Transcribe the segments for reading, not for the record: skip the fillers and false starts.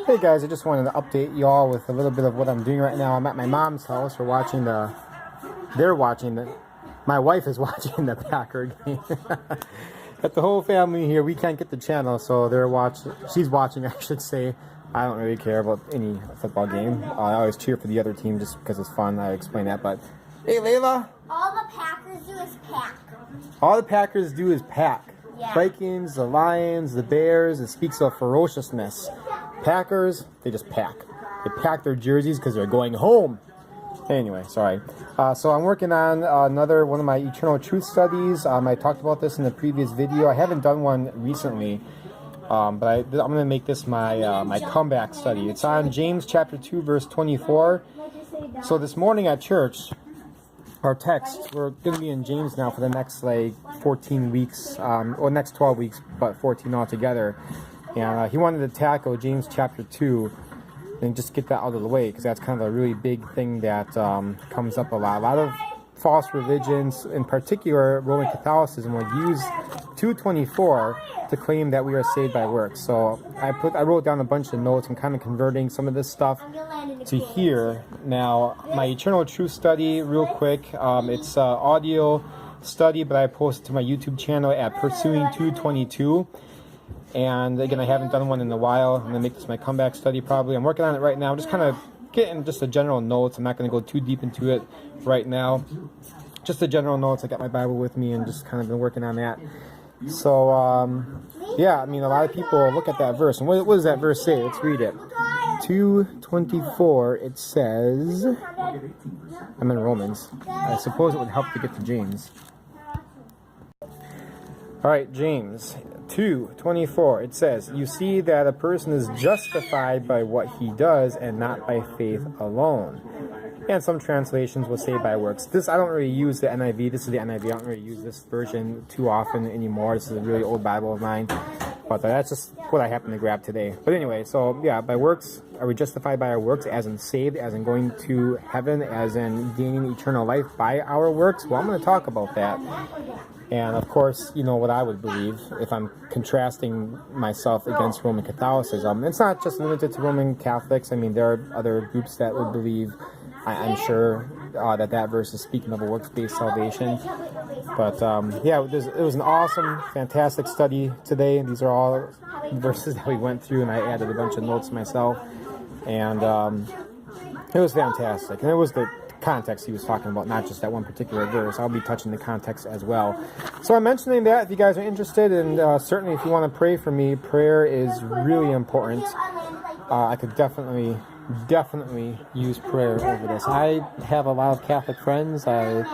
Hey guys, I just wanted to update y'all with a little bit of what I'm doing right now. I'm at my mom's house. My wife is watching the Packer game. Got the whole family here. We can't get the channel, so she's watching, I should say. I don't really care about any football game. I always cheer for the other team just because it's fun. I explain that, but hey, Layla. All the Packers do is pack. All the Packers do is pack. Yeah. Vikings, the Lions, the Bears. It speaks of ferociousness. Packers, they just pack. They pack their jerseys because they're going home. Anyway, sorry. So I'm working on another one of my Eternal Truth studies. I talked about this in the previous video. I haven't done one recently, but I'm going to make this my my comeback study. It's on James chapter 2, verse 24. So this morning at church, our text, we're going to be in James now for the next 14 weeks, or next 12 weeks, but 14 altogether. And he wanted to tackle James chapter 2 and just get that out of the way, because that's kind of a really big thing that comes up a lot. A lot of false religions, in particular Roman Catholicism, will use 2:24 to claim that we are saved by works. So I wrote down a bunch of notes and kind of converting some of this stuff to here. Now, my Eternal Truth study, real quick, it's audio study, but I posted to my YouTube channel at Pursuing 222. And again, I haven't done one in a while. I'm going to make this my comeback study probably. I'm working on it right now. I'm just kind of getting just the general notes. I'm not going to go too deep into it right now. Just the general notes. I got my Bible with me and just kind of been working on that. So, yeah, I mean, a lot of people look at that verse. And what does that verse say? Let's read it. 2:24, it says, I'm in Romans. I suppose it would help to get to James. All right, James 2:24, it says, you see that a person is justified by what he does and not by faith alone. And some translations will say by works. This, I don't really use the NIV. This is the NIV. I don't really use this version too often anymore. This is a really old Bible of mine. But that's just what I happen to grab today. But anyway, so yeah, by works, are we justified by our works, as in saved, as in going to heaven, as in gaining eternal life by our works? Well, I'm going to talk about that. And of course, you know what I would believe if I'm contrasting myself against Roman Catholicism. It's not just limited to Roman Catholics. I mean, there are other groups that would believe, I'm sure, that verse is speaking of a works-based salvation. But yeah, it was an awesome, fantastic study today. These are all verses that we went through, and I added a bunch of notes myself. And it was fantastic. And it was the context he was talking about, not just that one particular verse. I'll be touching the context as well. So I'm mentioning that if you guys are interested, and certainly if you want to pray for me, prayer is really important. I could definitely use prayer over this. I have a lot of Catholic friends. I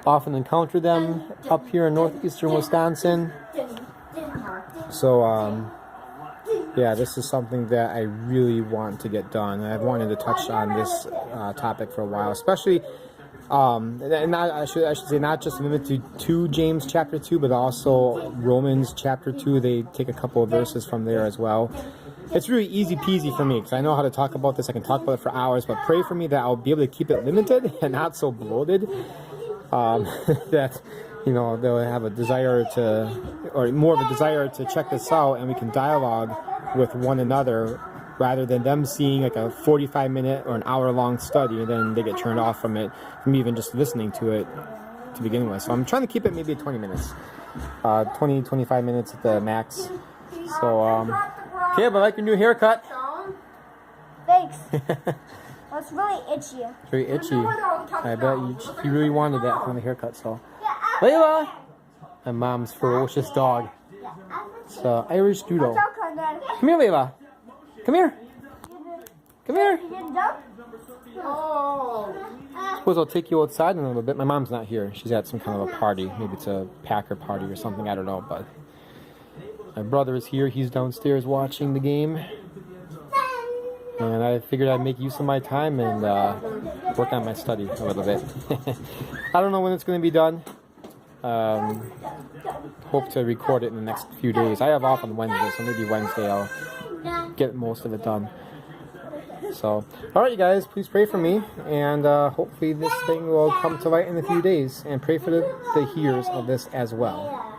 often encounter them up here in northeastern Wisconsin. So yeah, this is something that I really want to get done. I've wanted to touch on this topic for a while, especially, and I should say not just limited to James chapter 2, but also Romans chapter 2. They take a couple of verses from there as well. It's really easy peasy for me because I know how to talk about this. I can talk about it for hours, but pray for me that I'll be able to keep it limited and not so bloated. That, you know, they'll have a desire to, or more of a desire to check this out, and we can dialogue with one another rather than them seeing like a 45-minute or an hour-long study and then they get turned off from it, from even just listening to it to begin with. So I'm trying to keep it maybe 20 minutes, 25 minutes at the max. So, okay, but I like your new haircut. Thanks. Well, it's really itchy. Very itchy. I bet you really wanted that from the haircut, so. Layla! My mom's ferocious dog. It's Irish Doodle. Come here, Layla. Come here. Come here. Suppose I'll take you outside in a little bit. My mom's not here. She's at some kind of a party. Maybe it's a Packer party or something. I don't know, but my brother is here. He's downstairs watching the game. And I figured I'd make use of my time and work on my study a little bit. I don't know when it's going to be done. Hope to record it in the next few days. I have off on Wednesday, so maybe Wednesday I'll get most of it done. So, alright you guys, please pray for me, and hopefully this thing will come to light in a few days, and pray for the hearers of this as well.